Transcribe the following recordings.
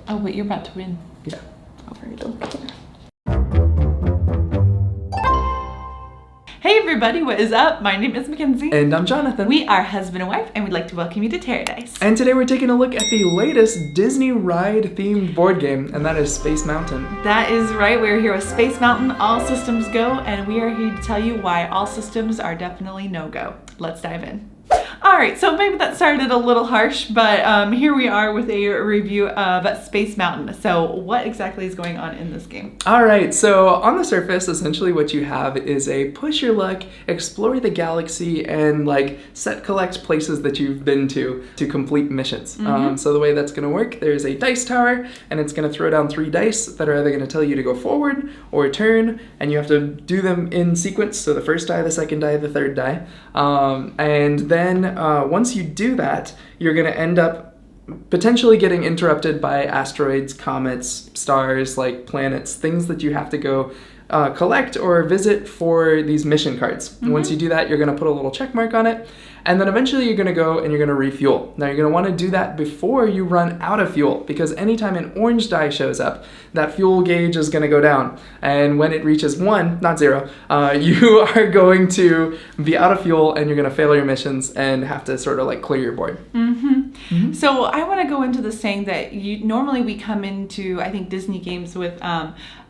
Oh, but you're about to win. Yeah. Over, I don't care. Hey everybody, what is up? My name is Mackenzie. And I'm Jonathan. We are husband and wife, and we'd like to welcome you to TerreDice. And today we're taking a look at the latest Disney ride-themed board game, and that is Space Mountain. That is right. We're here with Space Mountain, all systems go, and we are here to tell you why all systems are definitely no-go. Let's dive in. Alright, so maybe that started a little harsh, but here we are with a review of Space Mountain. So what exactly is going on in this game? Alright, so on the surface, essentially what you have is a push your luck, explore the galaxy, and collect places that you've been to complete missions. So the way that's going to work, there's a dice tower, and it's going to throw down 3 dice that are either going to tell you to go forward or turn, and you have to do them in sequence, so the first die, the second die, the third die. And then once you do that, you're going to end up potentially getting interrupted by asteroids, comets, stars, like planets, things that you have to go collect or visit for these mission cards. And once you do that, you're going to put a little check mark on it, and then eventually you're going to go and you're going to refuel. Now you're going to want to do that before you run out of fuel, because anytime an orange die shows up, that fuel gauge is going to go down, and when it reaches 1, not 0, you are going to be out of fuel and you're going to fail your missions and have to sort of like clear your board. So I want to go into this saying that normally we come into, I think, Disney games with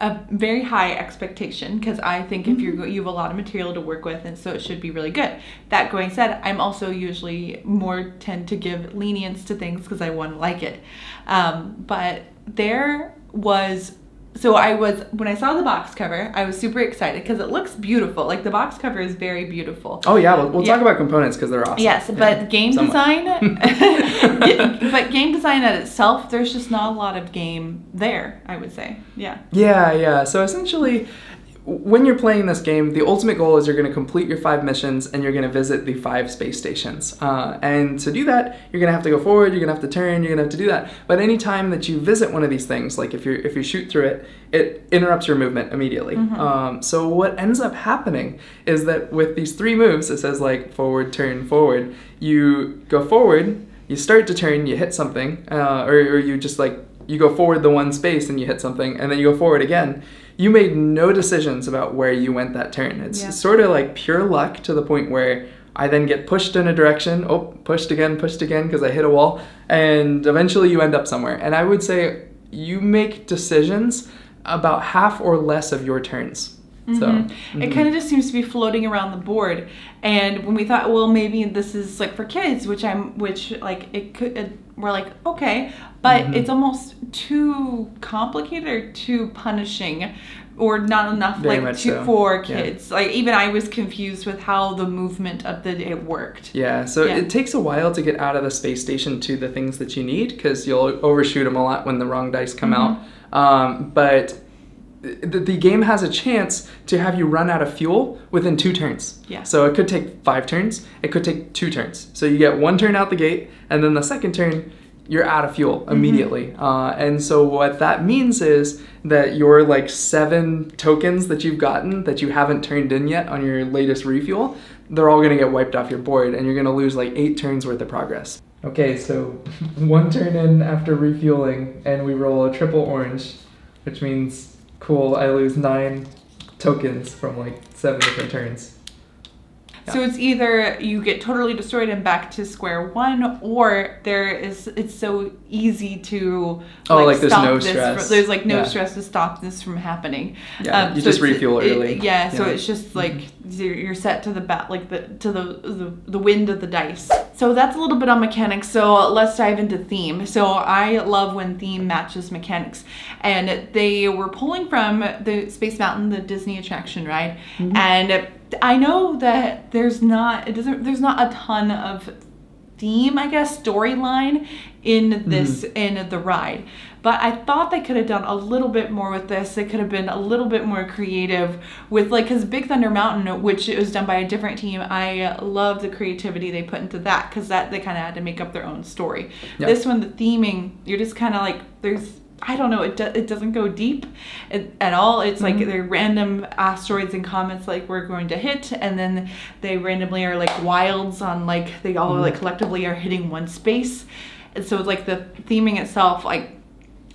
a very high expectation, because I think if you have a lot of material to work with, and so it should be really good. That going said, I'm also usually more tend to give lenience to things because I want to like it. But there was, when I saw the box cover, I was super excited because it looks beautiful. Like, the box cover is very beautiful. Oh yeah, we'll talk about components because they're awesome. Yes, but game design, but game design at itself, there's just not a lot of game there, I would say. Yeah. Yeah. So essentially, when you're playing this game, the ultimate goal is you're going to complete your 5 missions and you're going to visit the 5 space stations. And to do that, you're going to have to go forward, you're going to have to turn, you're going to have to do that. But any time that you visit one of these things, like if you shoot through it, it interrupts your movement immediately. So what ends up happening is that with these 3 moves, it says like forward, turn, forward. You go forward, you start to turn, you hit something, or you just you go forward the 1 space and you hit something, and then you go forward again. You made no decisions about where you went that turn. It's sort of like pure luck, to the point where I then get pushed in a direction, pushed again, because I hit a wall, and eventually you end up somewhere. And I would say you make decisions about half or less of your turns. So it kind of just seems to be floating around the board. And when we thought, well, maybe this is like for kids, we're like, okay, but it's almost too complicated or too punishing, or not enough for kids. Like, even I was confused with how the movement of it worked. Yeah, so it takes a while to get out of the space station to the things that you need, because you'll overshoot them a lot when the wrong dice come out. But the game has a chance to have you run out of fuel within 2 turns. Yeah. So it could take 5 turns, it could take 2 turns. So you get 1 turn out the gate, and then the second turn, you're out of fuel immediately. And so what that means is that your 7 tokens that you've gotten that you haven't turned in yet on your latest refuel, they're all gonna get wiped off your board, and you're gonna lose 8 turns worth of progress. Okay, so 1 turn in after refueling, and we roll a triple orange, which means, cool, I lose 9 tokens from 7 different turns. So it's either you get totally destroyed and back to square one, or it's so easy to there's stop no this. stress. There's no stress to stop this from happening. Yeah, you just refuel early. So it's just you're set to the wind of the dice. So that's a little bit on mechanics. So let's dive into theme. So I love when theme matches mechanics, and they were pulling from the Space Mountain, the Disney attraction ride, and I know that there's not a ton of theme, I guess, storyline in this in the ride, but I thought they could have done a little bit more with this. They could have been a little bit more creative with because Big Thunder Mountain, which was done by a different team, I love the creativity they put into that, because that they kind of had to make up their own story. Yep. This one, the theming, you're just kind of there's, I don't know, it doesn't go deep at all. It's they're random asteroids and comets we're going to hit, and then they randomly are wilds on they all collectively are hitting one space. And so the theming itself,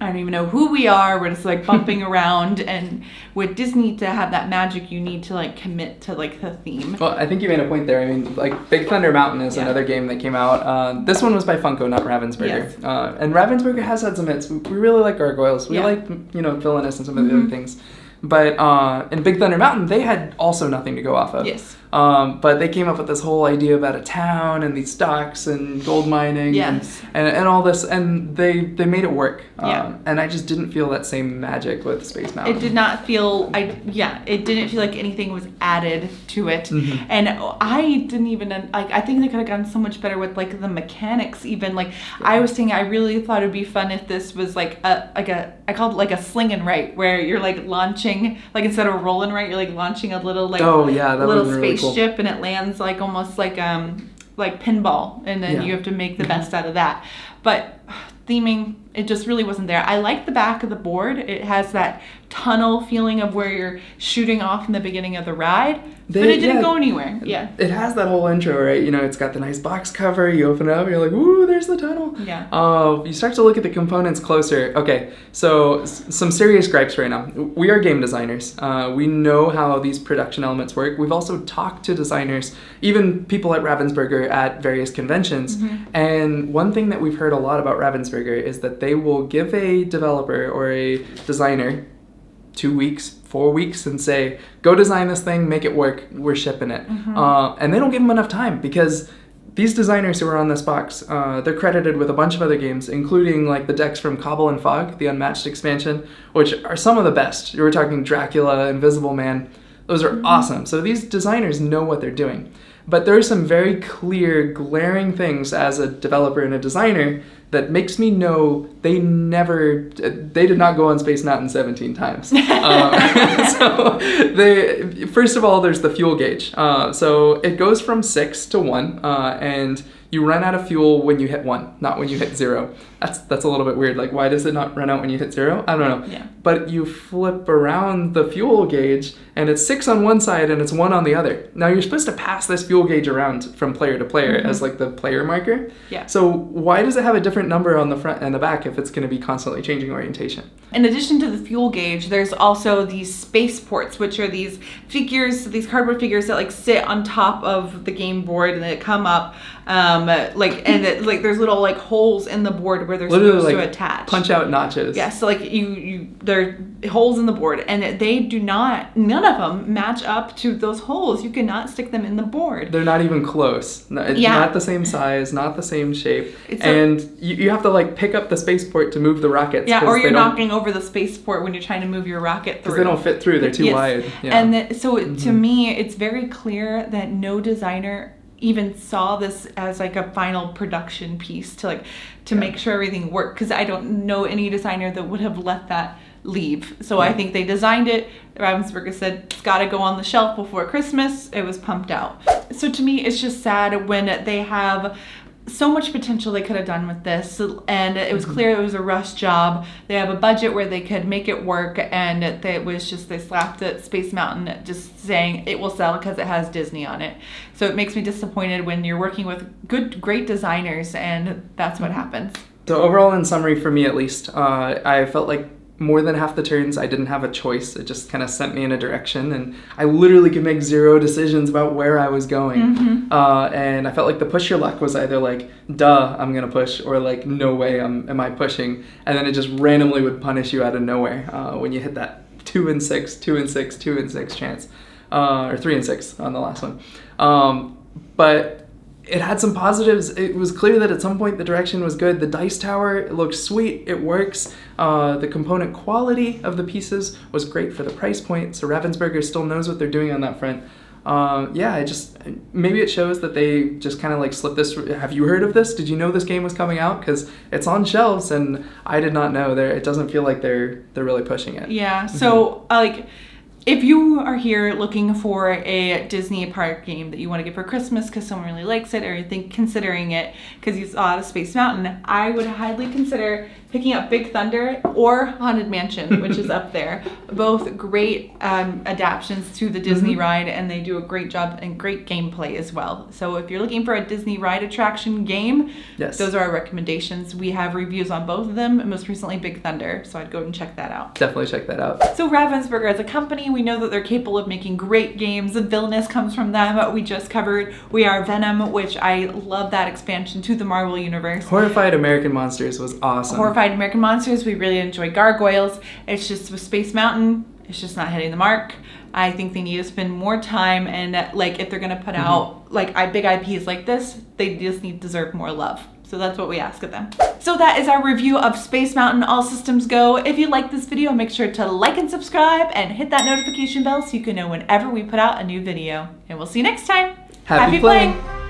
I don't even know who we are. We're just like bumping around, and with Disney to have that magic, you need to like commit to like the theme. Well, I think you made a point there. I mean, like Big Thunder Mountain is another game that came out. This one was by Funko, not Ravensburger. Yes. And Ravensburger has had some hits. We really like Gargoyles. We like, Villainous and some of the other things. But in Big Thunder Mountain, they had also nothing to go off of. Yes. But they came up with this whole idea about a town and these docks and gold mining and all this, and they made it work. And I just didn't feel that same magic with Space Mountain. It did not feel, it didn't feel like anything was added to it. Mm-hmm. And I didn't even, I think they could have gotten so much better with like the mechanics even. Like I was thinking, I really thought it'd be fun if this was like I called it like a sling and right, where you're like launching, like instead of rolling right, you're like launching a little like little spaceship, and it lands like almost like pinball, and then you have to make the best out of that. But theming, it just really wasn't there. I like the back of the board. It has that tunnel feeling of where you're shooting off in the beginning of the ride, but it didn't go anywhere. Yeah. It has that whole intro, right? It's got the nice box cover. You open it up, you're like, ooh, there's the tunnel. Yeah. You start to look at the components closer. Okay, so some serious gripes right now. We are game designers. We know how these production elements work. We've also talked to designers, even people at Ravensburger at various conventions. Mm-hmm. And one thing that we've heard a lot about Ravensburger is that they will give a developer or a designer 2 weeks, 4 weeks, and say, go design this thing, make it work, we're shipping it. Mm-hmm. And they don't give them enough time, because these designers who are on this box, they're credited with a bunch of other games, including like the decks from Cobble and Fog, the Unmatched expansion, which are some of the best. You were talking Dracula, Invisible Man. Those are awesome. So these designers know what they're doing. But there are some very clear, glaring things as a developer and a designer that makes me know they did not go on Space Mountain 17 times. So first of all, there's the fuel gauge. So it goes from 6 to 1, and you run out of fuel when you hit 1, not when you hit 0. That's a little bit weird. Like, why does it not run out when you hit 0? I don't know. Yeah. But you flip around the fuel gauge, and it's 6 on one side and it's 1 on the other. Now you're supposed to pass this fuel gauge around from player to player as like the player marker. Yeah. So why does it have a different number on the front and the back if it's going to be constantly changing orientation? In addition to the fuel gauge, there's also these spaceports, which are these figures, these cardboard figures that like sit on top of the game board and they come up, there's little like holes in the board where they're supposed to attach. Punch out notches. Yeah, so like they're holes in the board, and they do not, none of them match up to those holes. You cannot stick them in the board. They're not even close. It's not the same size, not the same shape. You have to like pick up the spaceport to move the rockets. Yeah, or you're knocking over the spaceport when you're trying to move your rocket through. Because they don't fit through, they're too wide. Yeah. And to me, it's very clear that no designer even saw this as like a final production piece to make sure everything worked, because I don't know any designer that would have let that leave. So I think they designed it. Ravensburger said it's got to go on the shelf before Christmas. It was pumped out. So to me, it's just sad when they have so much potential they could have done with this, and it was clear it was a rush job. They have a budget where they could make it work, and it was just, they slapped at Space Mountain just saying it will sell because it has Disney on it. So it makes me disappointed when you're working with great designers, and that's what happens. So overall, in summary, for me at least, I felt like more than half the turns I didn't have a choice. It just kind of sent me in a direction, and I literally could make 0 decisions about where I was going. And I felt like the push your luck was either like, duh, I'm gonna push, or like, no way am I pushing, and then it just randomly would punish you out of nowhere when you hit that 2 and 6, 2 and 6, 2 and 6 chance, or 3 and 6 on the last one. But it had some positives. It was clear that at some point the direction was good. The dice tower, it looked sweet, it works. The component quality of the pieces was great for the price point, so Ravensburger still knows what they're doing on that front. Maybe it shows that they just kind of like slipped this. Have you heard of this? Did you know this game was coming out? Because it's on shelves, and I did not know. It doesn't feel like they're really pushing it. Yeah, so if you are here looking for a Disney park game that you want to get for Christmas because someone really likes it, or you think considering it because you saw it at Space Mountain, I would highly consider picking up Big Thunder or Haunted Mansion, which is up there. Both great adaptations to the Disney ride, and they do a great job and great gameplay as well. So if you're looking for a Disney ride attraction game, those are our recommendations. We have reviews on both of them, and most recently Big Thunder, so I'd go and check that out. Definitely check that out. So Ravensburger as a company, we know that they're capable of making great games. Villainous comes from them. We just covered We Are Venom, which I love that expansion to the Marvel Universe. Horrified American Monsters was awesome. Horrified American Monsters, we really enjoy Gargoyles. It's just with Space Mountain, it's just not hitting the mark. I think they need to spend more time, and like if they're gonna put out like big IPs like this, they just deserve more love. So that's what we ask of them. So that is our review of Space Mountain All Systems Go. If you like this video, make sure to like and subscribe and hit that notification bell so you can know whenever we put out a new video. And we'll see you next time. Happy playing.